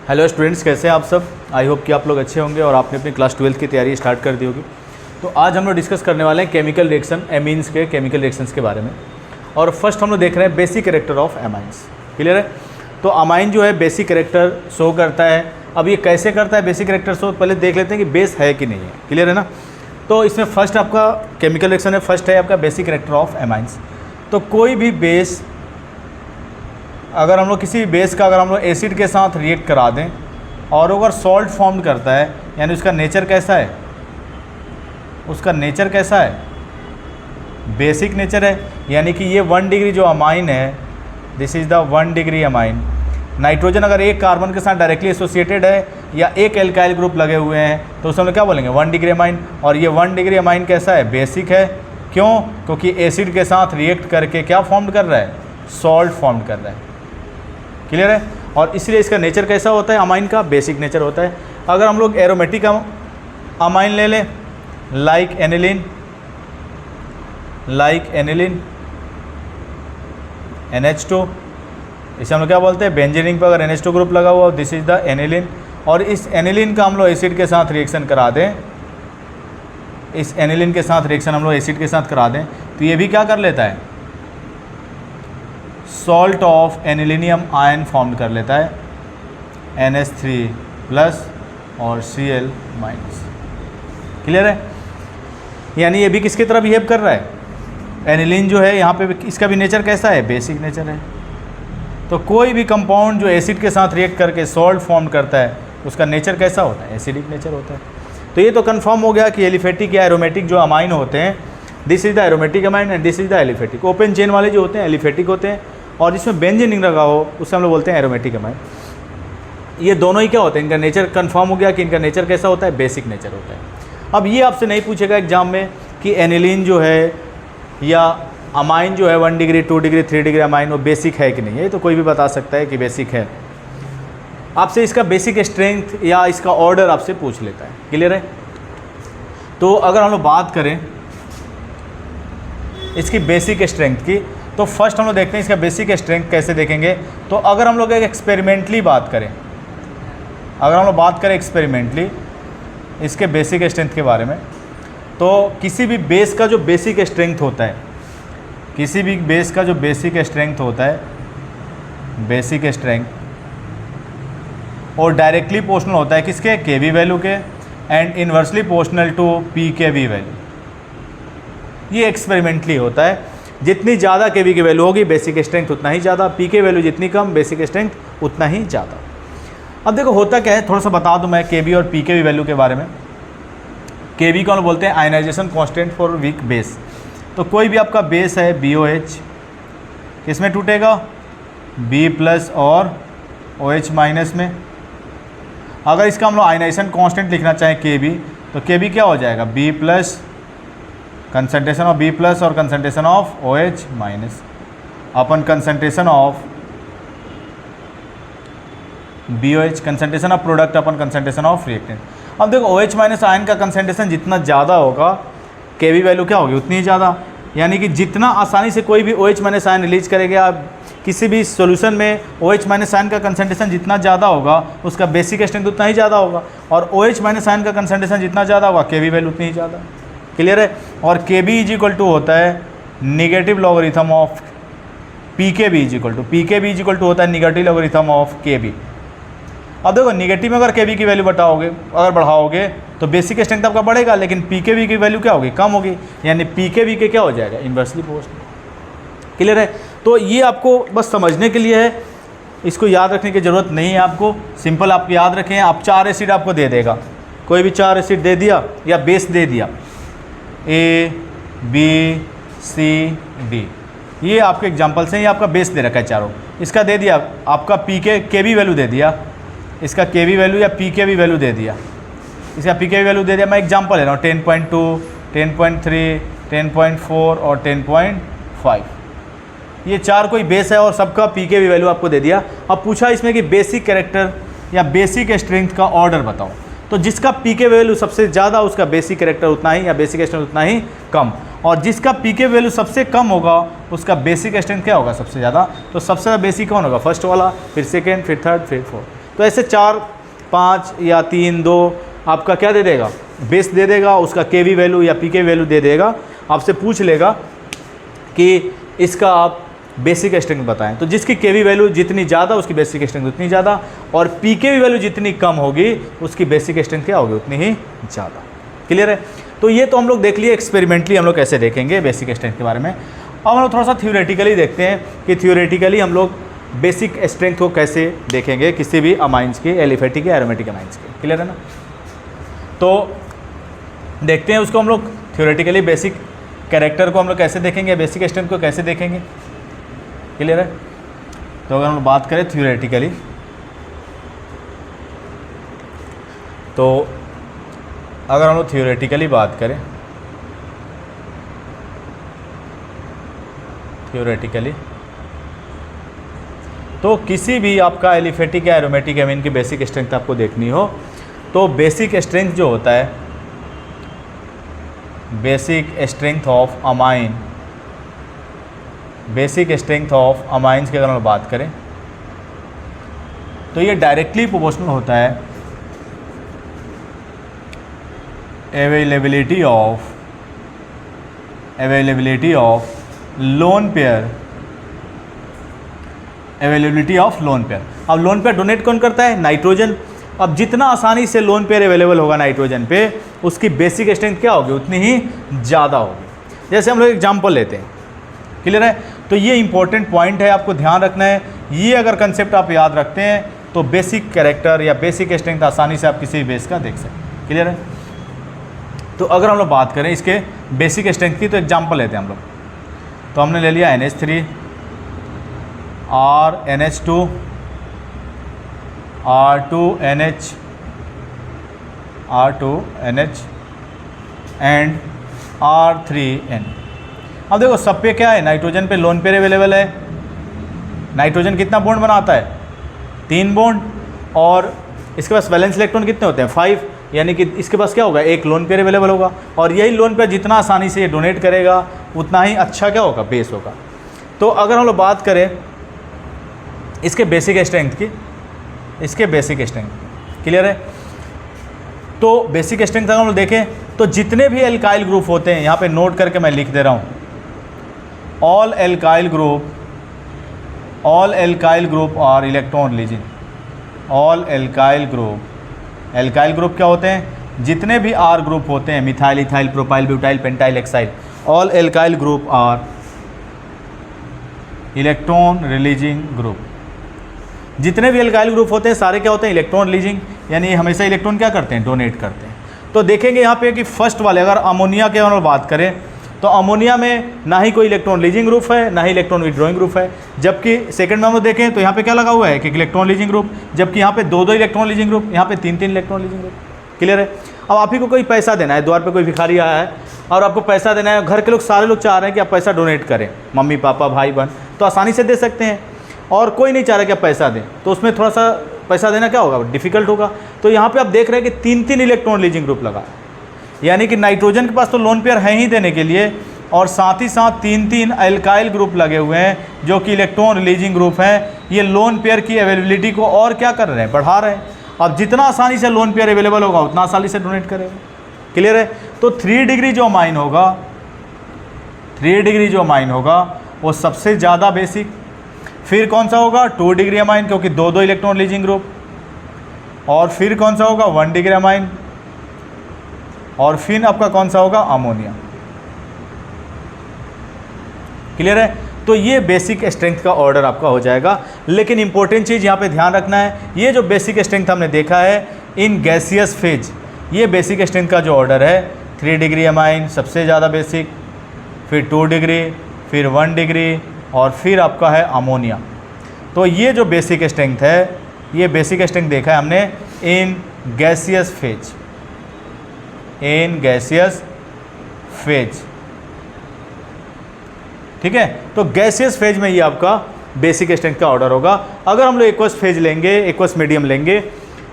Hello students, कैसे हैं आप सब। आई होप कि आप लोग अच्छे होंगे और आपने अपनी क्लास 12 की तैयारी स्टार्ट कर दी होगी। तो आज हम लोग डिस्कस करने वाले हैं केमिकल रिएक्शन, एमीन्स के केमिकल रिएक्शंस के बारे में। और फर्स्ट हम लोग देख रहे हैं basic character of amines. Clear है। तो अमाइन जो है बेसिक कैरेक्टर शो करता है। अब ये कैसे करता है बेसिक कैरेक्टर शो, पहले देख लेते हैं कि बेस है कि नहीं है। क्लियर है ना। तो इसमें फर्स्ट आपका केमिकल रिएक्शन है, फर्स्ट है आपका बेसिक कैरेक्टर ऑफ एमाइंस। तो कोई भी बेस, अगर हम लोग किसी भी बेस का अगर हम लोग एसिड के साथ रिएक्ट करा दें और अगर सॉल्ट फॉर्म करता है, यानी उसका नेचर कैसा है, उसका नेचर कैसा है, बेसिक नेचर है। यानी कि ये 1 डिग्री जो अमाइन है, this is the 1 degree amine. Nitrogen अगर एक कार्बन के साथ डायरेक्टली एसोसिएटेड है या एक एल्काइल ग्रुप लगे हुए हैं तो उस समय क्या बोलेंगे, 1 डिग्री अमाइन। और ये 1 डिग्री अमाइन कैसा है, बेसिक है। क्यों? क्योंकि एसिड के साथ रिएक्ट करके क्या फॉर्म कर रहा है, सॉल्ट फॉर्म कर रहा है। क्लियर है। और इसलिए इसका नेचर कैसा होता है, अमाइन का बेसिक नेचर होता है। अगर हम लोग एरोमेटिक अमाइन ले लें, लाइक एनिलीन NH2, इसे हम लोग क्या बोलते हैं, बेंजीन पर अगर NH2 ग्रुप लगा हुआ, दिस इज द एनिलीन। और इस एनिलीन का हम लोग एसिड के साथ रिएक्शन करा दें, इस एनिलीन के साथ रिएक्शन हम लोग एसिड के साथ करा दें तो ये भी क्या कर लेता है, salt of anilinium ion form कर लेता है, NH3 प्लस और Cl माइनस। क्लियर है। यानी ये भी किसकी तरह बिहेव कर रहा है, एनिलीन जो है यहाँ पे इसका भी नेचर कैसा है, बेसिक नेचर है। तो कोई भी कंपाउंड जो एसिड के साथ रिएक्ट करके सॉल्ट फॉर्म करता है उसका नेचर कैसा होता है, एसिडिक नेचर होता है। तो ये तो कंफर्म हो गया कि एलिफेटिक या एरोमेटिक जो अमाइन होते हैं, this is the aromatic amine and this is the aliphatic. Open chain वाले जो होते हैं एलिफेटिक होते हैं और जिसमें बेंजीन लगा हो उससे हम लोग बोलते हैं एरोमेटिक अमाइन। ये दोनों ही क्या होते हैं, इनका नेचर कंफर्म हो गया कि इनका नेचर कैसा होता है, बेसिक नेचर होता है। अब ये आपसे नहीं पूछेगा एग्जाम में कि एनिलीन जो है या अमाइन जो है 1 डिग्री 2 डिग्री 3 डिग्री अमाइन वो बेसिक है कि नहीं है। तो कोई भी बता सकता है कि बेसिक है। आपसे इसका बेसिक स्ट्रेंथ या इसका ऑर्डर आपसे पूछ लेता है। क्लियर है। तो अगर हम लोग बात करें इसकी बेसिक स्ट्रेंथ की, तो फर्स्ट हम लोग देखते हैं इसका बेसिक स्ट्रेंथ कैसे देखेंगे। तो अगर हम लोग एक एक्सपेरिमेंटली बात करें, अगर हम लोग बात करें एक्सपेरिमेंटली इसके बेसिक स्ट्रेंथ के बारे में, तो किसी भी बेस का जो बेसिक स्ट्रेंथ होता है, किसी भी बेस का जो बेसिक स्ट्रेंथ होता है, बेसिक स्ट्रेंथ और डायरेक्टली प्रोपोर्शनल होता है किसके, Kb वैल्यू के, and inversely proportional to Pkb value. ये एक्सपेरिमेंटली होता है। जितनी ज़्यादा Kb की वैल्यू होगी बेसिक स्ट्रेंथ उतना ही ज़्यादा, Pk वैल्यू जितनी कम बेसिक स्ट्रेंथ उतना ही ज़्यादा। अब देखो होता क्या है, थोड़ा सा बता दूं मैं Kb और Pk वैल्यू के बारे में। Kb को हम बोलते हैं ionization constant for weak base. तो कोई भी आपका बेस है BOH, किसमें टूटेगा, B प्लस और OH माइनस में। अगर इसका हम लोग आयनाइजेशन कांस्टेंट लिखना चाहें Kb, तो Kb क्या हो जाएगा, B plus concentration of B plus और concentration of OH minus upon concentration of BOH, concentration of product upon concentration of reactant. अब देखो OH माइनस आयन का कंसंट्रेशन जितना ज़्यादा होगा Kb वैल्यू क्या होगी उतनी ही ज़्यादा। यानी कि जितना आसानी से कोई भी OH माइनस आयन रिलीज करेगा किसी भी सॉल्यूशन में, OH माइनस आयन का कंसंट्रेशन जितना ज़्यादा होगा उसका बेसिक स्ट्रेंथ उतना ही ज़्यादा होगा। और OH माइनस आयन का कंसंट्रेशन जितना ज़्यादा होगा Kb वैल्यू उतनी ही ज़्यादा। क्लियर है। और Kb इज इक्वल टू होता है negative logarithm of Pkb is equal to होता है निगेटिव लॉगरिथम ऑफ Kb। अब देखो निगेटिव में अगर Kb की वैल्यू बढ़ाओगे तो बेसिक स्ट्रेंथ आपका बढ़ेगा, लेकिन Pkb की वैल्यू क्या होगी, कम होगी। यानी Pkb के क्या हो जाएगा, इन्वर्सली प्रोपोर्शनल। क्लियर है। तो ये आपको बस समझने के लिए है, इसको याद रखने की ज़रूरत नहीं है आपको। सिंपल आप याद रखें, आप 4 एसिड आपको दे देगा, कोई भी 4 एसिड दे दिया या बेस दे दिया, A B C D, ये आपके एग्जाम्पल्स हैं। ये आपका बेस दे रखा है चारों, इसका दे दिया आपका Kb वैल्यू दे दिया, इसका Kb वैल्यू या Pkb वैल्यू दे दिया, इसका Pkb वैल्यू दे दिया। मैं एग्जांपल ले रहा हूँ 10.2, 10.3, 10.4 और 10.5। ये 4 कोई बेस है और सबका Pkb वैल्यू आपको दे दिया। अब पूछा इसमें कि बेसिक कैरेक्टर या बेसिक स्ट्रेंथ का ऑर्डर बताओ। तो जिसका Pk वैल्यू सबसे ज़्यादा उसका बेसिक कैरेक्टर उतना ही या बेसिक स्ट्रेंथ उतना ही कम, और जिसका Pk वैल्यू सबसे कम होगा उसका बेसिक स्ट्रेंथ क्या होगा, सबसे ज़्यादा। तो सबसे ज़्यादा बेसिक कौन होगा, फर्स्ट वाला, फिर सेकेंड, फिर थर्ड, फिर फोर्थ। तो ऐसे 4, 5 या 3, 2 आपका क्या दे देगा, बेस दे देगा, उसका केवी वैल्यू या पीके वैल्यू दे देगा, आपसे पूछ लेगा कि इसका आप बेसिक स्ट्रेंथ बताएं। तो जिसकी केवी वैल्यू जितनी ज़्यादा उसकी बेसिक स्ट्रेंथ उतनी ज़्यादा, और पीके वैल्यू जितनी कम होगी उसकी बेसिक स्ट्रेंथ क्या होगी, उतनी ही ज़्यादा। क्लियर है? तो ये तो हम लोग देख लिए एक्सपेरिमेंटली हम लोग कैसे देखेंगे बेसिक स्ट्रेंथ के बारे में। अब हम लोग थोड़ा सा थ्योरेटिकली देखते हैं कि थ्योरेटिकली हम लोग बेसिक स्ट्रेंथ को कैसे देखेंगे किसी भी अमाइंस के, एलिफेटिक या एरोमेटिक अमाइंस के। क्लियर है ना? तो देखते हैं उसको हम लोग थ्योरेटिकली, बेसिक कैरेक्टर को हम लोग कैसे देखेंगे, बेसिक स्ट्रेंथ को कैसे देखेंगे। क्लियर है? तो अगर हम लोग बात करें थ्योरेटिकली, तो अगर हम लोग थ्योरेटिकली बात करें, थ्योरेटिकली तो किसी भी आपका एलिफेटिक या एरोमेटिक अमीन की बेसिक स्ट्रेंथ आपको देखनी हो, तो बेसिक स्ट्रेंथ जो होता है, basic strength of amine, basic strength of amines की अगर हम बात करें तो ये डायरेक्टली प्रोपोर्शनल होता है availability of lone pair, availability of lone pair. अब लोन पेयर डोनेट कौन करता है, नाइट्रोजन। अब जितना आसानी से लोन पेयर अवेलेबल होगा नाइट्रोजन पे, उसकी बेसिक स्ट्रेंथ क्या होगी, उतनी ही ज़्यादा होगी। जैसे हम लोग एग्जाम्पल लेते हैं। क्लियर है? तो ये इंपॉर्टेंट पॉइंट है, आपको ध्यान रखना है। ये अगर कंसेप्ट आप याद रखते हैं तो बेसिक कैरेक्टर या बेसिक स्ट्रेंथ आसानी से आप किसी भी बेस का देख सकते हैं। क्लियर है? तो अगर हम लोग बात करें इसके बेसिक स्ट्रेंथ की, तो एग्जाम्पल लेते हैं हम लोग। तो हमने ले लिया NH3 और NH2 R2NH एंड R3N। अब देखो सब पे क्या है, नाइट्रोजन पे लोन पेयर अवेलेबल है। नाइट्रोजन कितना बॉन्ड बनाता है, 3 बॉन्ड, और इसके पास वैलेंस इलेक्ट्रॉन कितने होते हैं, 5, यानी कि इसके पास क्या होगा, एक लोन पेयर अवेलेबल होगा। और यही लोन पेयर जितना आसानी से ये डोनेट करेगा उतना ही अच्छा क्या होगा, बेस होगा। तो अगर हम लोग बात करें इसके बेसिक स्ट्रेंथ की, इसके बेसिक स्ट्रेंथ, क्लियर है? तो बेसिक स्ट्रेंथ अगर हम लोग देखें तो जितने भी एल्काइल ग्रुप होते हैं, यहाँ पे नोट करके मैं लिख दे रहा हूँ, ऑल एल्काइल ग्रुप और electron releasing. All alkyl group क्या होते हैं, जितने भी आर ग्रुप होते हैं, methyl, ethyl, propyl, butyl, pentyl, hexyl, all alkyl group are electron releasing group. जितने भी एल्काइल ग्रुप होते हैं सारे क्या होते हैं, इलेक्ट्रॉन रिलीजिंग, यानी हमेशा इलेक्ट्रॉन क्या करते हैं, डोनेट करते हैं। तो देखेंगे यहाँ पे कि फर्स्ट वाले, अगर अमोनिया के बारे में बात करें तो अमोनिया में ना ही कोई इलेक्ट्रॉन रिलीजिंग ग्रुप है, ना ही इलेक्ट्रॉन विड्रॉइंग ग्रुप है। जबकि सेकंड में हम देखें तो यहाँ पे क्या लगा हुआ है कि इलेक्ट्रॉन रिलीजिंग ग्रुप, जबकि यहाँ पे 2 इलेक्ट्रॉन रिलीजिंग ग्रुप, यहाँ पे 3 इलेक्ट्रॉन रिलीजिंग ग्रुप। क्लियर है? अब आप ही को कोई पैसा देना है, द्वार पे कोई भिखारी आया है और आपको पैसा देना है, घर के लोग सारे लोग चाह रहे हैं कि आप पैसा डोनेट करें, मम्मी पापा भाई बहन, तो आसानी से दे सकते हैं, और कोई नहीं चाह रहा कि आप पैसा दें, तो उसमें थोड़ा सा पैसा देना क्या होगा, डिफिकल्ट होगा। तो यहाँ पे आप देख रहे हैं कि 3 इलेक्ट्रॉन रिलीजिंग ग्रुप लगा, यानी कि नाइट्रोजन के पास तो लोन पेयर है ही देने के लिए, और साथ ही साथ 3 एल्काइल ग्रुप लगे हुए हैं जो कि इलेक्ट्रॉन रिलीजिंग ग्रुप हैं। ये लोन पेयर की अवेलेबिलिटी को और क्या कर रहे हैं, बढ़ा रहे हैं। अब जितना आसानी से लोन पेयर अवेलेबल होगा उतना आसानी से डोनेट करेगा। क्लियर है? तो 3 डिग्री जो अमाइन होगा, 3 डिग्री जो अमाइन होगा वो सबसे ज़्यादा बेसिक। फिर कौन सा होगा, 2 डिग्री अमाइन, क्योंकि 2 इलेक्ट्रॉन रिलीजिंग ग्रुप। और फिर कौन सा होगा, 1 डिग्री अमाइन। और फिर आपका कौन सा होगा, अमोनिया। क्लियर है? तो ये बेसिक स्ट्रेंथ का ऑर्डर आपका हो जाएगा। लेकिन इंपॉर्टेंट चीज़ यहाँ पे ध्यान रखना है, ये जो बेसिक स्ट्रेंथ हमने देखा है इन गैसियस फेज, ये बेसिक स्ट्रेंथ का जो ऑर्डर है, 3 डिग्री अमाइन सबसे ज़्यादा बेसिक, फिर 2 डिग्री, फिर 1 डिग्री, और फिर आपका है अमोनिया। तो ये जो बेसिक स्ट्रेंथ है, ये बेसिक स्ट्रेंथ देखा है हमने in gaseous phase, in gaseous phase. ठीक है? तो गैसियस फेज में ये आपका बेसिक स्ट्रेंथ का ऑर्डर होगा। अगर हम लोग एक्वस फेज लेंगे, एक्वस मीडियम लेंगे,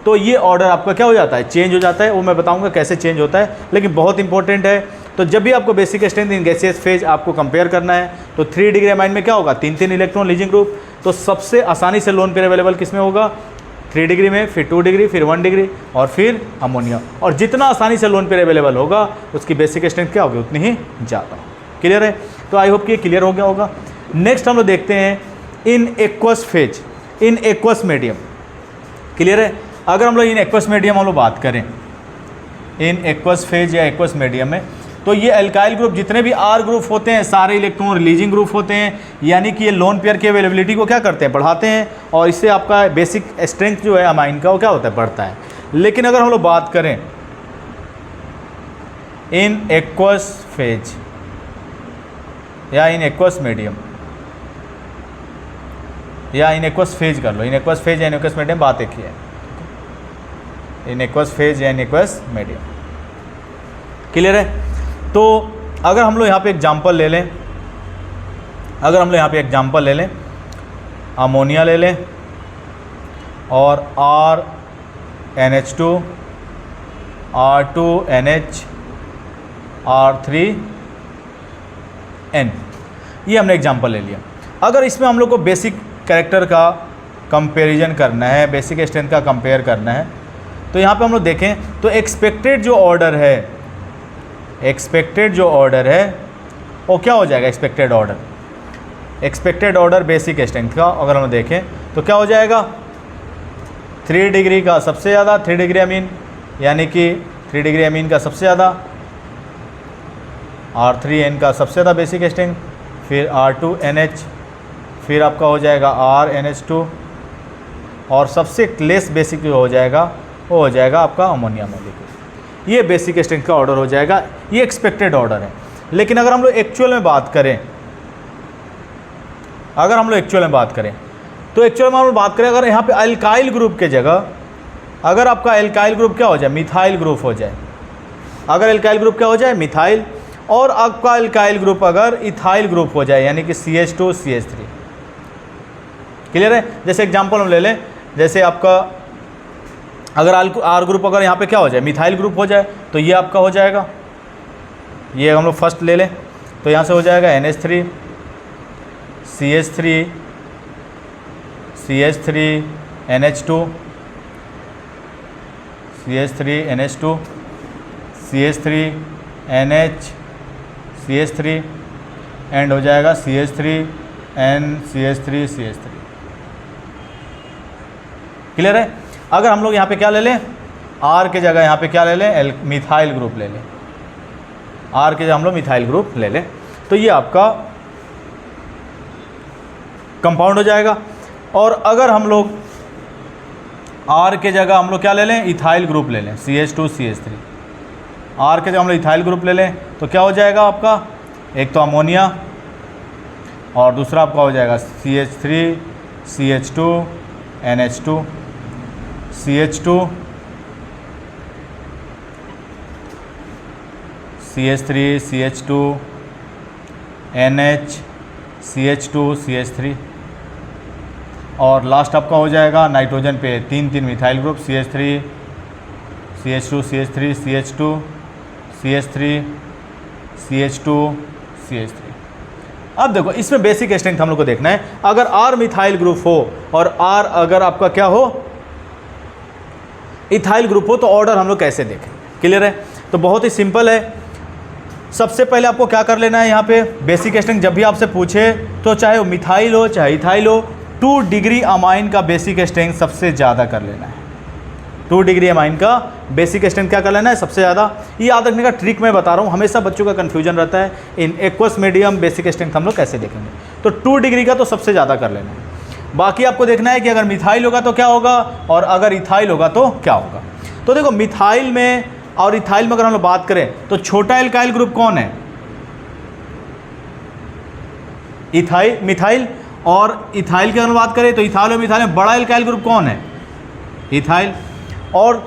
तो ये ऑर्डर आपका क्या हो जाता है, चेंज हो जाता है। वो मैं बताऊंगा कैसे चेंज होता है, लेकिन बहुत इंपॉर्टेंट है। तो जब भी आपको basic strength in gaseous phase आपको कंपेयर करना है, तो 3 डिग्री अमाइन में क्या होगा, 3 इलेक्ट्रॉन रिलीजिंग ग्रुप। तो सबसे आसानी से लोन पेयर अवेलेबल किस में होगा, 3 डिग्री में, फिर 2 डिग्री, फिर 1 डिग्री और फिर अमोनिया। और जितना आसानी से लोन पेयर अवेलेबल होगा उसकी बेसिक स्ट्रेंथ क्या होगी, उतनी ही ज़्यादा। क्लियर है? तो आई होप कि ये क्लियर हो गया होगा। नेक्स्ट हम लोग देखते हैं in aqueous phase, in aqueous medium. Clear है? अगर हम लोग इन एक्वस मीडियम हम लोग बात करें, इन एक्वस फेज या एक्वस मीडियम में, तो ये अल्काइल ग्रुप जितने भी आर ग्रुप होते हैं सारे इलेक्ट्रॉन रिलीजिंग ग्रुप होते हैं, यानी कि ये लोन पेयर की अवेलेबिलिटी को क्या करते हैं, बढ़ाते हैं, और इससे आपका बेसिक स्ट्रेंथ जो है अमाइन का वो क्या होता है, बढ़ता है। लेकिन अगर हम लोग बात करें इन एक्वस फेज या इन एक्वस मीडियम या इन एक्वस फेज कर लो, इन एक्वस फेज या इन एक्वस मीडियम बात एक ही है, इन एक्वस फेज या इन एक्वस मीडियम। क्लियर है? तो अगर हम लोग यहाँ पे एग्जांपल ले लें, अगर हम लोग यहाँ पे एग्जांपल ले लें, अमोनिया ले लें और RNH2 R2NH R3N, ये हमने एग्जांपल ले लिया। अगर इसमें हम लोग को बेसिक कैरेक्टर का कंपैरिजन करना है, बेसिक स्ट्रेंथ का कंपेयर करना है, तो यहाँ पे हम लोग देखें तो एक्सपेक्टेड जो ऑर्डर है, एक्सपेक्टेड जो ऑर्डर है वो क्या हो जाएगा, एक्सपेक्टेड ऑर्डर बेसिक स्ट्रेंथ का अगर हम देखें तो क्या हो जाएगा, 3 डिग्री का सबसे ज़्यादा, 3 डिग्री अमीन, यानी कि 3 डिग्री अमीन का सबसे ज़्यादा, R3N का सबसे ज़्यादा बेसिक स्ट्रेंथ, फिर R2NH, फिर आपका हो जाएगा RNH2, और सबसे लेस बेसिक जो हो जाएगा वो हो जाएगा आपका अमोनिया मॉलिक्यूल। ये बेसिक स्ट्रेंथ का ऑर्डर हो जाएगा, ये एक्सपेक्टेड ऑर्डर है। लेकिन अगर हम लोग एक्चुअल में बात करें, अगर हम लोग एक्चुअल में बात करें तो एक्चुअल में हम लोग बात करें, अगर यहाँ पे अल्काइल ग्रुप के जगह अगर आपका अल्काइल ग्रुप क्या हो जाए, मिथाइल ग्रुप हो जाए, अगर अल्काइल ग्रुप क्या हो जाए, मिथाइल, और आपका अल्काइल ग्रुप अगर इथाइल ग्रुप हो जाए, यानी कि CH2 CH3। क्लियर है? जैसे एग्जांपल हम ले लें, जैसे आपका अगर आर ग्रुप अगर यहाँ पे क्या हो जाए, मिथाइल ग्रुप हो जाए, तो ये आपका हो जाएगा, ये हम लोग फर्स्ट ले लें तो यहाँ से हो जाएगा NH3 CH3 CH3 NH2 CH3 NH2 CH3 NH CH3 and हो जाएगा CH3 N CH3 CH3। Clear है? अगर हम लोग यहाँ पे क्या ले लें, R के जगह यहाँ पे क्या ले लें, मिथाइल ग्रुप ले लें, R के जगह हम लोग मिथाइल ग्रुप ले लें, तो ये आपका कंपाउंड हो जाएगा। और अगर हम लोग R के जगह हम लोग क्या ले लें, इथाइल ग्रुप ले लें, CH2 CH3, R के जगह हम लोग इथाइल ग्रुप ले लें, तो क्या हो जाएगा आपका, एक तो अमोनिया और दूसरा आपका हो जाएगा CH3 CH2 NH2 CH2 CH3 CH2 NH CH2 CH3, और लास्ट आपका हो जाएगा नाइट्रोजन पे 3 methyl group, CH3 CH2 CH3 CH2 CH3 CH2 CH3। अब देखो इसमें बेसिक स्ट्रेंथ हम लोग को देखना है, अगर R मिथाइल ग्रुप हो और R अगर आपका क्या हो, इथाइल ग्रुप हो, तो ऑर्डर हम लोग कैसे देखें। क्लियर है? तो बहुत ही सिंपल है। सबसे पहले आपको क्या कर लेना है, यहाँ पे बेसिक स्ट्रेंथ जब भी आपसे पूछे तो चाहे वो मिथाइल हो चाहे इथाइल हो, 2 डिग्री अमाइन का बेसिक स्ट्रेंथ सबसे ज़्यादा कर लेना है। 2 डिग्री अमाइन का बेसिक स्ट्रेंथ क्या कर लेना है, सबसे ज़्यादा। ये याद रखने का ट्रिक मैं बता रहा हूँ, हमेशा बच्चों का कन्फ्यूजन रहता है in aqueous medium basic strength हम लोग कैसे देखेंगे। तो 2 डिग्री का तो सबसे ज़्यादा कर लेना है। बाकी आपको देखना है कि अगर मिथाइल होगा तो क्या होगा और अगर इथाइल होगा तो क्या होगा। तो देखो मिथाइल में और इथाइल में अगर हम लोग बात करें तो छोटा एल्काइल ग्रुप कौन है, इथाइल, मिथाइल। और इथाइल की अगर बात करें तो इथाइल और मिथाइल में बड़ा एल्काइल ग्रुप कौन है, इथाइल। और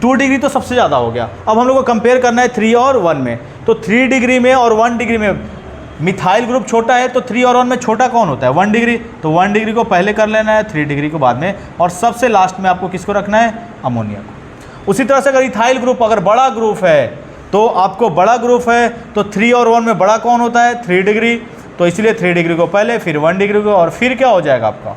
2 डिग्री तो सबसे ज़्यादा हो गया। अब हम लोग को कंपेयर करना है 3 और 1 में, तो 3 डिग्री में और 1 डिग्री में मिथाइल ग्रुप छोटा है, तो 3 और 1 में छोटा कौन होता है, 1 डिग्री। तो 1 डिग्री को पहले कर लेना है, 3 डिग्री को बाद में, और सबसे लास्ट में आपको किसको रखना है, अमोनिया को। उसी तरह से अगर इथाइल ग्रुप अगर बड़ा ग्रुप है तो आपको बड़ा ग्रुप है तो 3 और 1 में बड़ा कौन होता है, 3 डिग्री। तो इसलिए 3 डिग्री को पहले, फिर 1 डिग्री को, और फिर क्या हो जाएगा आपका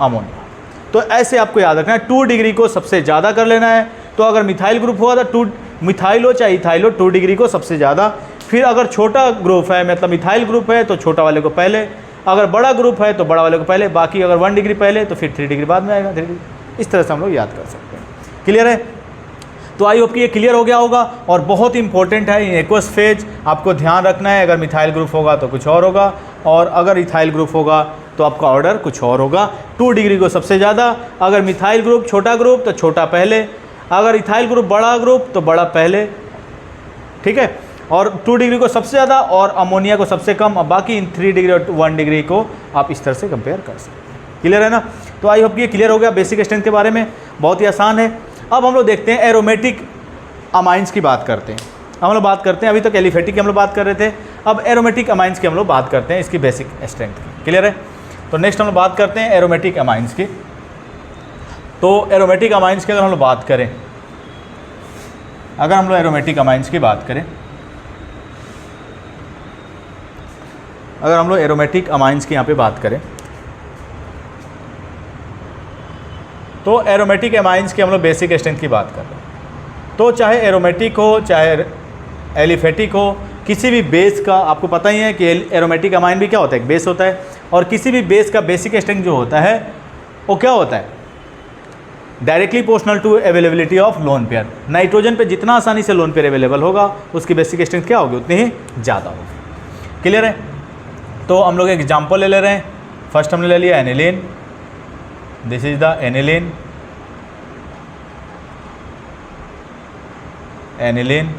अमोनिया। तो ऐसे आपको याद रखना है, 2 डिग्री को सबसे ज़्यादा कर लेना है। तो अगर मिथाइल ग्रुप हुआ तो 2 मिथाइल हो चाहे इथाइल हो, 2 डिग्री को सबसे ज़्यादा। फिर अगर छोटा ग्रुप है, मतलब मिथाइल ग्रुप है, तो छोटा वाले को पहले, अगर बड़ा ग्रुप है तो बड़ा वाले को पहले, बाकी अगर 1 डिग्री पहले तो फिर 3 डिग्री बाद में आएगा 3 डिग्री। इस तरह से हम लोग याद कर सकते हैं। क्लियर है? तो आई होप कि ये क्लियर हो गया होगा। और बहुत इंपॉर्टेंट है इन एक्वस फेज, आपको ध्यान रखना है, अगर मिथाइल ग्रुप होगा तो कुछ और होगा, और अगर इथाइल ग्रुप होगा तो आपका ऑर्डर कुछ और होगा। 2 डिग्री को सबसे ज़्यादा, अगर मिथाइल ग्रुप छोटा ग्रुप तो छोटा पहले, अगर इथाइल ग्रुप बड़ा ग्रुप तो बड़ा पहले, ठीक है। और 2 डिग्री को सबसे ज़्यादा और अमोनिया को सबसे कम, और बाकी इन 3 डिग्री और 1 डिग्री को आप इस तरह से कंपेयर कर सकते हैं। क्लियर है ना? तो आई होप कि ये क्लियर हो गया बेसिक स्ट्रेंथ के बारे में, बहुत ही आसान है। अब हम लोग देखते हैं एरोमेटिक अमाइंस की बात करते हैं। हम लोग बात करते हैं, अभी तक एलिफेटिक की हम लोग बात कर रहे थे, अब एरोमेटिक अमाइंस की हम लोग बात करते हैं, इसकी बेसिक स्ट्रेंथ की। क्लियर है? तो नेक्स्ट हम लोग बात करते हैं एरोमेटिक अमाइंस की। तो एरोमेटिक अमाइंस की अगर हम लोग बात करें, अगर हम लोग एरोमेटिक अमाइंस की बात करें, अगर हम लोग एरोमेटिक अमाइंस की यहाँ पे बात करें, तो एरोमेटिक अमाइंस की हम लोग बेसिक स्ट्रेंथ की बात कर रहे हैं। तो चाहे एरोमेटिक हो चाहे एलिफेटिक हो, किसी भी बेस का आपको पता ही है कि एरोमेटिक अमाइन भी क्या होता है, एक बेस होता है, और किसी भी बेस का बेसिक स्ट्रेंथ जो होता है वो क्या होता है, directly proportional to availability of lone pair. Nitrogen पे जितना आसानी से लोन पेयर अवेलेबल होगा उसकी बेसिक स्ट्रेंथ क्या होगी, उतनी ही ज़्यादा होगी। क्लियर है? तो हम लोग एक एग्जाम्पल ले रहे हैं। फर्स्ट हमने ले लिया aniline, this is the aniline, aniline,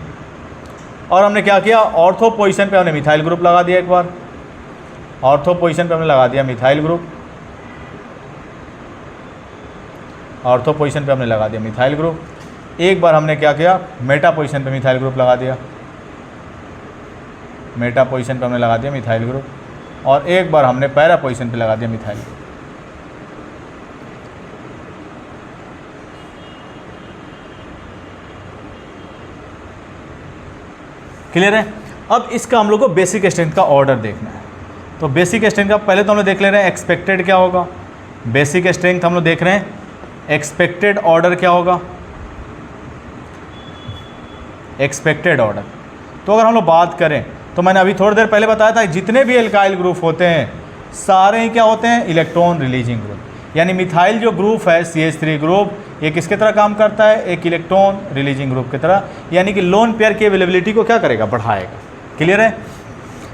और हमने क्या किया, ऑर्थो पोजीशन पे हमने मिथाइल ग्रुप लगा दिया, एक बार ऑर्थो पोजीशन पे हमने लगा दिया मिथाइल ग्रुप, ऑर्थो पोजीशन पे हमने लगा दिया मिथाइल ग्रुप। एक बार हमने क्या किया, मेटा पोजीशन पे मिथाइल ग्रुप लगा दिया, मेटा पोजीशन पे हमने लगा दिया मिथाइल ग्रुप, और एक बार हमने पैरा पोजीशन पे लगा दिया मिथाइल ग्रुप। क्लियर है? अब इसका हम लोग को बेसिक स्ट्रेंथ का ऑर्डर देखना है। तो बेसिक स्ट्रेंथ का पहले तो हम लोग देख ले रहे हैं एक्सपेक्टेड क्या होगा, बेसिक स्ट्रेंथ हम लोग देख रहे हैं, एक्सपेक्टेड ऑर्डर क्या होगा, एक्सपेक्टेड ऑर्डर। तो अगर हम लोग बात करें तो मैंने अभी थोड़ी देर पहले बताया था जितने भी एल्काइल ग्रुप होते हैं सारे ही क्या होते हैं, इलेक्ट्रॉन रिलीजिंग ग्रुप। यानी मिथाइल जो ग्रुप है CH3 ग्रुप, ये किसके तरह काम करता है, एक इलेक्ट्रॉन रिलीजिंग ग्रुप की तरह, यानी कि लोन पेयर की अवेलेबिलिटी को क्या करेगा, बढ़ाएगा। क्लियर है?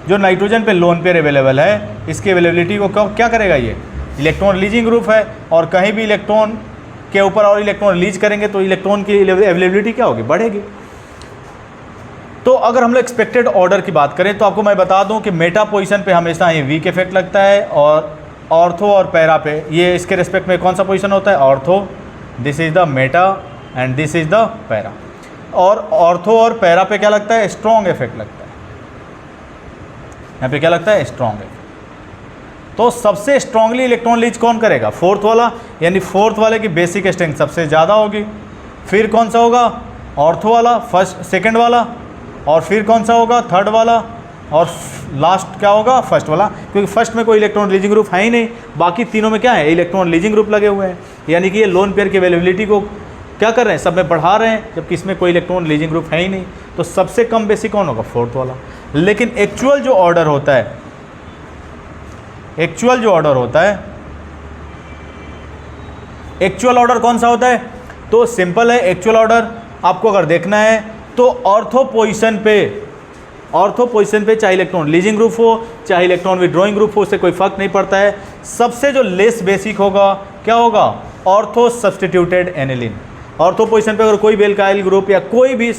जो नाइट्रोजन पे लोन पेयर अवेलेबल है इसकी अवेलेबिलिटी को क्या करेगा, ये इलेक्ट्रॉन रिलीजिंग ग्रुप है, और कहीं भी इलेक्ट्रॉन के ऊपर और इलेक्ट्रॉन रिलीज करेंगे तो इलेक्ट्रॉन की अवेलेबिलिटी क्या होगी, बढ़ेगी। तो अगर हम लोग एक्सपेक्टेड ऑर्डर की बात करें तो आपको मैं बता दूं कि मेटा पोजीशन पे हमेशा ये वीक इफेक्ट लगता है, और ऑर्थो और पैरा पे ये इसके रिस्पेक्ट में कौन सा पोजीशन होता है, ortho, this is the Meta and this is the para. और ऑर्थो और पैरा पे क्या लगता है, स्ट्रॉन्ग इफेक्ट लगता है, यहाँ पे क्या लगता है, स्ट्रॉन्ग इफेक्ट। तो सबसे स्ट्रांगली इलेक्ट्रॉन लीच कौन करेगा, फोर्थ वाला, यानी फोर्थ वाले की बेसिक स्ट्रेंथ सबसे ज़्यादा होगी। फिर कौन सा होगा, ऑर्थो वाला, फर्स्ट सेकंड वाला, और फिर कौन सा होगा, थर्ड वाला, और लास्ट क्या होगा, फर्स्ट वाला, क्योंकि फर्स्ट में कोई इलेक्ट्रॉन रिलीजिंग ग्रुप है ही नहीं, बाकी तीनों में क्या है, इलेक्ट्रॉन रिलीजिंग ग्रुप लगे हुए हैं। यानी कि ये लोन पेयर की अवेलेबिलिटी को क्या कर रहे हैं, सब में बढ़ा रहे हैं, जबकि इसमें कोई इलेक्ट्रॉन रिलीजिंग ग्रुप है ही नहीं। तो सबसे कम बेसिक कौन होगा, फोर्थ वाला। लेकिन एक्चुअल जो ऑर्डर होता है, एक्चुअल जो ऑर्डर होता है, एक्चुअल ऑर्डर कौन सा होता है, तो सिंपल है। एक्चुअल ऑर्डर आपको अगर देखना है तो ऑर्थो पोजीशन पे चाहे इलेक्ट्रॉन रिलीजिंग ग्रुप हो चाहे इलेक्ट्रॉन विड्रॉइंग ग्रुप हो, उससे कोई फर्क नहीं पड़ता है। सबसे जो लेस बेसिक होगा क्या होगा, ortho substituted aniline. Ortho position पे अगर कोई भी एल्काइल ग्रुप या कोई भी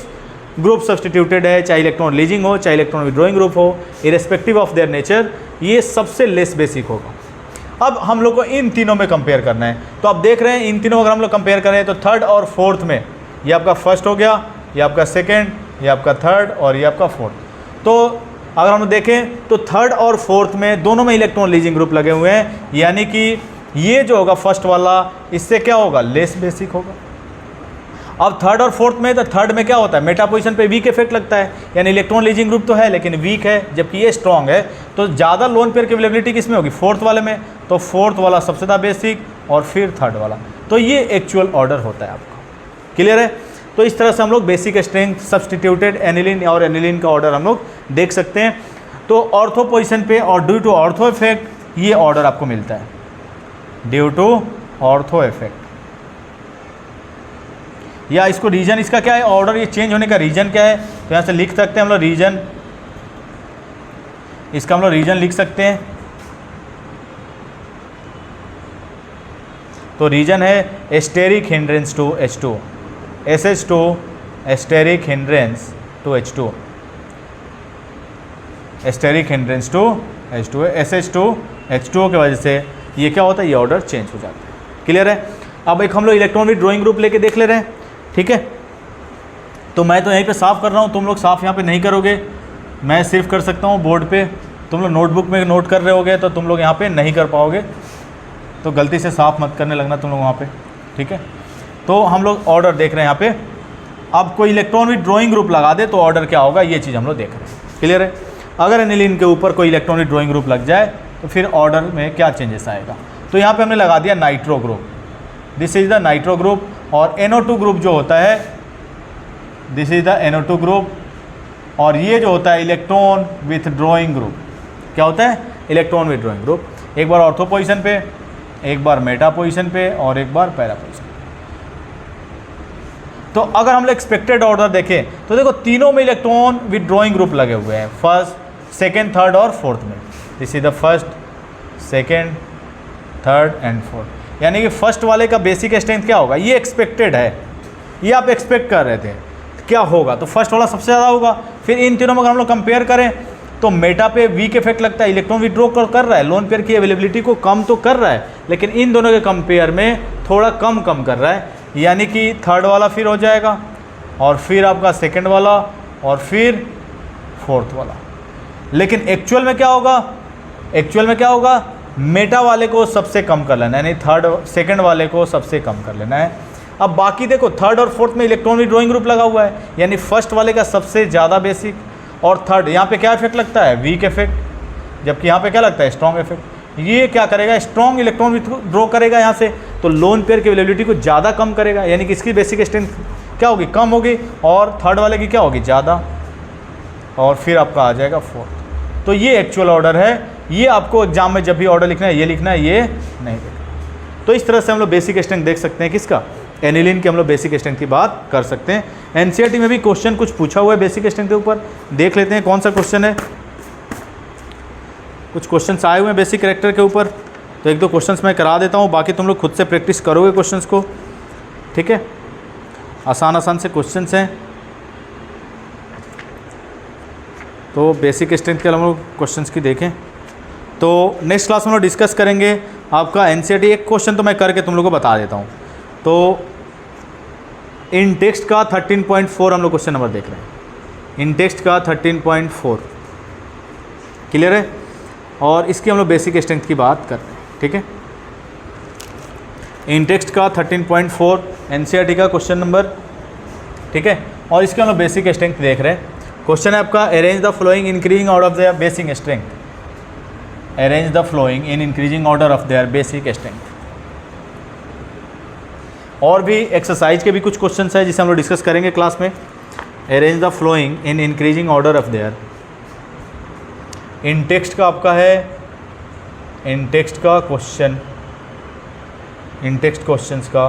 ग्रुप सब्सटीट्यूटेड है, चाहे इलेक्ट्रॉन रिलीजिंग हो चाहे इलेक्ट्रॉन विड्रॉइंग ग्रुप हो, इरेस्पेक्टिव ऑफ देयर नेचर, ये सबसे लेस बेसिक होगा। अब हम लोग को इन तीनों में कंपेयर करना है। तो आप देख रहे हैं इन तीनों अगर हम लोग कंपेयर करें तो थर्ड और फोर्थ में, ये आपका फर्स्ट हो गया, ये आपका सेकेंड, ये आपका थर्ड, और ये आपका फोर्थ। तो अगर हम देखें तो थर्ड और फोर्थ में दोनों में इलेक्ट्रॉन रिलीजिंग ग्रुप लगे हुए हैं, यानी कि ये जो होगा फर्स्ट वाला, इससे क्या होगा, लेस बेसिक होगा। अब थर्ड और फोर्थ में, तो थर्ड में क्या होता है, मेटा पोजीशन पे वीक इफेक्ट लगता है, यानी इलेक्ट्रॉन रिलीजिंग ग्रुप तो है लेकिन वीक है, जबकि ये स्ट्रॉन्ग है। तो ज़्यादा लोन पेयर की अवेलेबिलिटी किस में होगी, फोर्थ वाले में। तो फोर्थ वाला सबसे ज़्यादा बेसिक, और फिर थर्ड वाला। तो ये एक्चुअल ऑर्डर होता है आपका। क्लियर है? तो इस तरह से हम लोग बेसिक स्ट्रेंथ, सब्स्टिट्यूटेड एनिलीन और एनिलीन का ऑर्डर हम लोग देख सकते हैं। तो ऑर्थो पोजीशन पे और ड्यू टू ऑर्थो इफेक्ट ये ऑर्डर आपको मिलता है, ड्यू टू ऑर्थो इफेक्ट। या इसको रीजन, इसका क्या है ऑर्डर, ये चेंज होने का रीजन क्या है, तो यहाँ से लिख सकते हैं हम लोग रीजन, इसका हम लोग रीजन लिख सकते हैं। तो रीजन है steric hindrance to H2, SH2 steric hindrance to H2, steric hindrance to H2, SH2 H2O की वजह से ये क्या होता है, ये ऑर्डर चेंज हो जाता है। क्लियर है? अब एक हम लोग इलेक्ट्रॉन विद ड्राइंग ग्रुप लेके देख ले रहे हैं। ठीक है, तो मैं तो यहीं पे साफ कर रहा हूँ, तुम लोग साफ यहाँ पे नहीं करोगे, मैं सिर्फ कर सकता हूँ बोर्ड पे। तुम लोग नोटबुक में नोट कर रहे होगे तो तुम लोग यहाँ पे नहीं कर पाओगे, तो गलती से साफ मत करने लगना तुम लोग वहाँ पे। ठीक है, तो हम लोग ऑर्डर देख रहे हैं यहाँ पे। अब कोई इलेक्ट्रॉन विद ड्राइंग ग्रुप लगा दे तो ऑर्डर क्या होगा, ये चीज़ हम लोग देख रहे हैं। क्लियर है? अगर एनिलीन के ऊपर कोई इलेक्ट्रॉन विद ड्राइंग ग्रुप लग जाए तो फिर ऑर्डर में क्या चेंजेस आएगा। तो यहाँ पे हमने लगा दिया nitro group, this is the nitro group. और NO2 ग्रुप जो होता है, this is the NO2 group. और ये जो होता है इलेक्ट्रॉन विथ ड्राइंग ग्रुप, क्या होता है, इलेक्ट्रॉन विथ ड्राइंग ग्रुप। एक बार ऑर्थो पोजीशन पे, एक बार मेटा पोजीशन पे और एक बार पैरा पोजीशन पे। तो अगर हम लोग एक्सपेक्टेड ऑर्डर देखें तो देखो तीनों में इलेक्ट्रॉन विथ ड्राइंग ग्रुप लगे हुए हैं, फर्स्ट, सेकेंड, थर्ड और फोर्थ में। This is the first, second, third and fourth. यानी कि फर्स्ट वाले का बेसिक स्ट्रेंथ क्या होगा, ये एक्सपेक्टेड है, ये आप एक्सपेक्ट कर रहे थे क्या होगा, तो फर्स्ट वाला सबसे ज़्यादा होगा। फिर इन तीनों में अगर हम लोग कंपेयर करें तो मेटा पे वीक इफेक्ट लगता है, इलेक्ट्रॉन विड्रॉ कर रहा है, लोन पेयर की अवेलेबिलिटी को कम तो कर रहा है, लेकिन इन दोनों के कंपेयर में थोड़ा कम कर रहा है। यानी कि थर्ड वाला फिर हो जाएगा, और फिर आपका सेकंड वाला, और फिर फोर्थ वाला। लेकिन एक्चुअल में क्या होगा, एक्चुअल में क्या होगा, मेटा वाले को सबसे कम कर लेना है, यानी थर्ड सेकंड वाले को सबसे कम कर लेना है। अब बाकी देखो थर्ड और फोर्थ में इलेक्ट्रॉन ड्राइंग ग्रुप लगा हुआ है, यानी फर्स्ट वाले का सबसे ज़्यादा बेसिक, और थर्ड यहाँ पे क्या इफेक्ट लगता है, वीक इफेक्ट, जबकि यहाँ पे क्या लगता है, स्ट्रॉन्ग इफेक्ट। ये क्या करेगा, स्ट्रॉन्ग इलेक्ट्रॉन विथड्रॉ करेगा यहाँ से, तो लोन पेयर की अवेलेबिलिटी को ज़्यादा कम करेगा, यानी कि इसकी बेसिक स्ट्रेंथ क्या होगी, कम होगी, और थर्ड वाले की क्या होगी, ज़्यादा, और फिर आपका आ जाएगा फोर्थ। तो ये एक्चुअल ऑर्डर है, ये आपको एग्जाम में जब भी ऑर्डर लिखना है ये लिखना है, ये नहीं लिखना। तो इस तरह से हम लोग बेसिक स्ट्रेंथ देख सकते हैं किसका, एनिलीन के हम लोग बेसिक स्ट्रेंथ की बात कर सकते हैं। एनसीईआरटी में भी क्वेश्चन कुछ पूछा हुआ है बेसिक स्ट्रेंथ के ऊपर, देख लेते हैं कौन सा क्वेश्चन है। कुछ क्वेश्चंस आए हुए हैं बेसिक कैरेक्टर के ऊपर, तो एक दो क्वेश्चंस मैं करा देता हूँ, बाकी तुम लोग खुद से प्रैक्टिस करोगे क्वेश्चंस को। ठीक है, आसान आसान से क्वेश्चंस हैं, तो बेसिक स्ट्रेंथ के हम लोग क्वेश्चंस की देखें। तो नेक्स्ट क्लास में हम लोग डिस्कस करेंगे आपका एनसीईआरटी। एक क्वेश्चन तो मैं करके तुम लोग को बता देता हूँ। तो इन टेक्स्ट का 13.4 हम लोग क्वेश्चन नंबर देख रहे हैं, इन टेक्स्ट का 13.4 क्लियर है, और इसकी हम लोग बेसिक स्ट्रेंथ की बात कर रहे हैं। ठीक है, इन टेक्स्ट का 13.4 एनसीईआरटी का क्वेश्चन नंबर, ठीक है, और इसके हम लोग बेसिक स्ट्रेंथ देख रहे हैं। क्वेश्चन है आपका, arrange the following increasing order of their basic strength, arrange the following in increasing order of their basic strength. और भी एक्सरसाइज के भी कुछ क्वेश्चंस है जिसे हम लोग डिस्कस करेंगे क्लास में। Arrange the following in increasing order of their, in text का आपका है, इन टेक्स्ट का क्वेश्चन, इन टेक्स्ट क्वेश्चंस का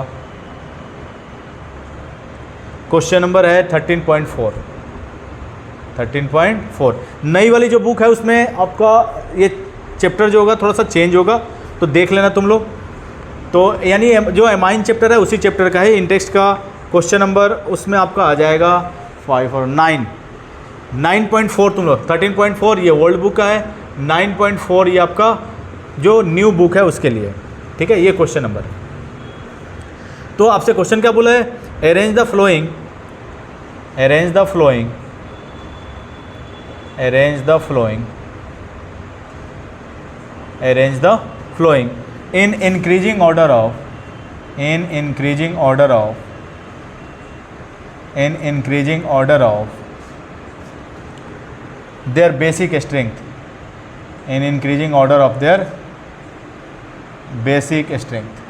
क्वेश्चन नंबर है 13.4, 13.4। नई वाली जो बुक है उसमें आपका ये चैप्टर जो होगा थोड़ा सा चेंज होगा, तो देख लेना तुम लोग। तो यानी जो एमाइन चैप्टर है उसी चैप्टर का है। इंटेक्स्ट का क्वेश्चन नंबर उसमें आपका आ जाएगा 5 और 9, 9.4 तुम लोग, 13.4 ये ओल्ड बुक का है, 9.4 ये आपका जो न्यू बुक है उसके लिए। ठीक है, ये क्वेश्चन नंबर है। तो आपसे क्वेश्चन क्या बोला है, arrange the flowing, arrange the flowing, arrange the flowing, arrange the flowing in increasing order of, in increasing order of, in increasing order of their basic strength, in increasing order of their basic strength।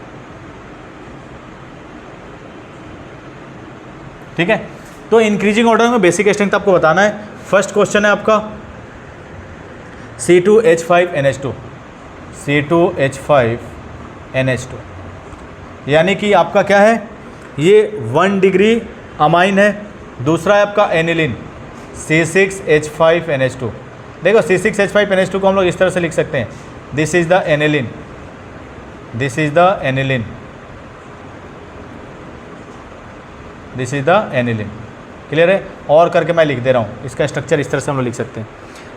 ठीक है। तो increasing order में basic strength आपको बताना है। First question है आपका C2H5NH2, C2H5NH2, यानी कि आपका क्या है, ये 1 डिग्री अमाइन है। दूसरा है आपका एनिलिन C6H5NH2। देखो C6H5NH2 को हम लोग इस तरह से लिख सकते हैं, this is the aniline, this is the aniline, this is the aniline. Clear है। और करके मैं लिख दे रहा हूँ, इसका स्ट्रक्चर इस तरह से हम लोग लिख सकते हैं।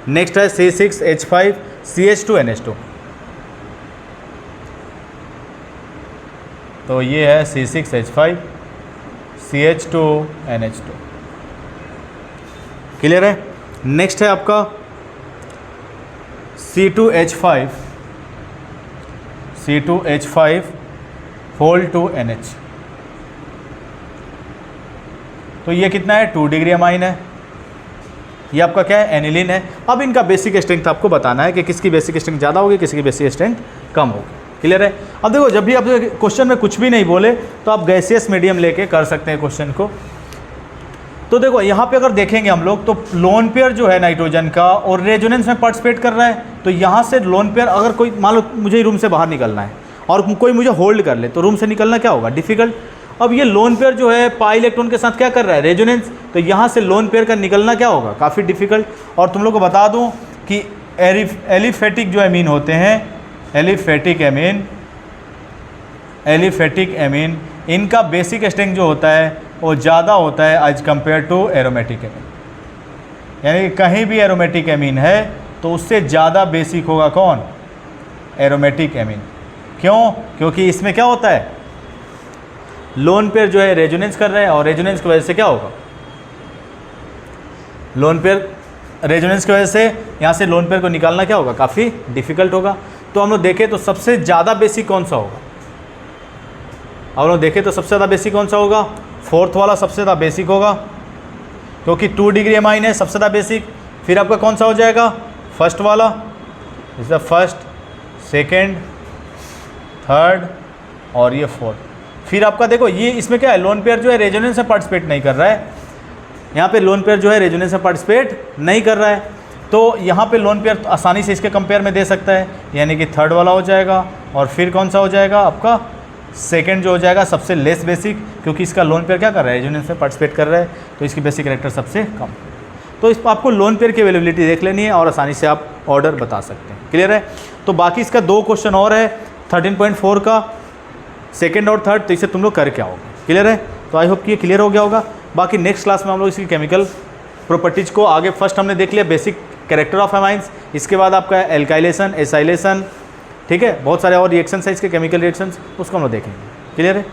नेक्स्ट है C6H5CH2NH2, तो ये है C6H5CH2NH2। क्लियर है। नेक्स्ट है आपका C2H5 तो ये कितना है, 2 डिग्री अमाइन है। ये आपका क्या है, एनिलिन है। अब इनका बेसिक स्ट्रेंथ आपको बताना है कि किसकी बेसिक स्ट्रेंथ ज़्यादा होगी, किसी की बेसिक स्ट्रेंथ कम होगी। क्लियर है। अब देखो, जब भी आप क्वेश्चन में कुछ भी नहीं बोले तो आप गैसियस मीडियम लेके कर सकते हैं क्वेश्चन को। तो देखो यहाँ पे अगर देखेंगे हम लोग, तो लोन पेयर जो है नाइट्रोजन का और रेजोनेंस में पार्टिसिपेट कर रहा है, तो यहाँ से लोन पेयर, अगर कोई मान लो मुझे रूम से बाहर निकलना है और कोई मुझे होल्ड कर ले, तो रूम से निकलना क्या होगा, डिफिकल्ट। अब ये लोन पेयर जो है पाई इलेक्ट्रॉन के साथ क्या कर रहा है, रेजोनेंस, तो यहाँ से लोन पेयर का निकलना क्या होगा, काफ़ी डिफिकल्ट। और तुम लोग को बता दूँ कि एलिफेटिक जो एमीन होते हैं, एलिफेटिक एमीन, इनका बेसिक स्ट्रेंथ जो होता है वो ज़्यादा होता है as compared to aromatic amine. यानी कि कहीं भी एरोमेटिक एमीन है तो उससे ज़्यादा बेसिक होगा कौन, एरोमेटिक एमीन। क्यों, क्योंकि इसमें क्या होता है, लोन पेयर जो है रेजोनेंस कर रहा है, और रेजोनेंस की वजह से क्या होगा, लोन पेयर रेजोनेंस की वजह से यहाँ से लोन पेयर को निकालना क्या होगा, काफ़ी डिफिकल्ट होगा। तो हम लोग देखें तो सबसे ज़्यादा बेसिक कौन सा होगा, हम लोग देखें तो सबसे ज़्यादा बेसिक कौन सा होगा, फोर्थ वाला सबसे ज़्यादा बेसिक होगा, क्योंकि 2 डिग्री अमाइन है, सबसे ज़्यादा बेसिक। फिर आपका कौन सा हो जाएगा, फर्स्ट वाला, is the first, second, third और ये फोर्थ। फिर आपका देखो ये इसमें क्या है, लोन पेयर जो है रेजोनेंस में पार्टिसिपेट नहीं कर रहा है, यहाँ पे लोन पेयर जो है रेजोनेंस में पार्टिसिपेट नहीं कर रहा है, तो यहाँ पे लोन पेयर आसानी से इसके कंपेयर में दे सकता है, यानी कि थर्ड वाला हो जाएगा। और फिर कौन सा हो जाएगा आपका, सेकंड जो हो जाएगा सबसे लेस बेसिक, क्योंकि इसका लोन पेयर क्या कर रहा है, रेजोनेंस में पार्टिसिपेट कर रहा है, तो इसकी बेसिक कैरेक्टर सबसे कम। तो इस आपको लोन पेयर की अवेलेबिलिटी देख लेनी है और आसानी से आप ऑर्डर बता सकते हैं। क्लियर है। तो बाकी इसका 2 क्वेश्चन और है 13.4 का, सेकेंड और थर्ड, तो इसे तुम लोग करके आओगे। क्लियर है। तो आई होप कि ये क्लियर हो गया होगा। बाकी नेक्स्ट क्लास में हम लोग इसकी केमिकल प्रॉपर्टीज़ को आगे, फर्स्ट हमने देख लिया बेसिक कैरेक्टर ऑफ एमाइंस, इसके बाद आपका एल्काइलेशन, एसाइलेशन, ठीक है, बहुत सारे और रिएक्शंस है इसके, केमिकल रिएक्शंस, उसको हम लोग देखेंगे। क्लियर है।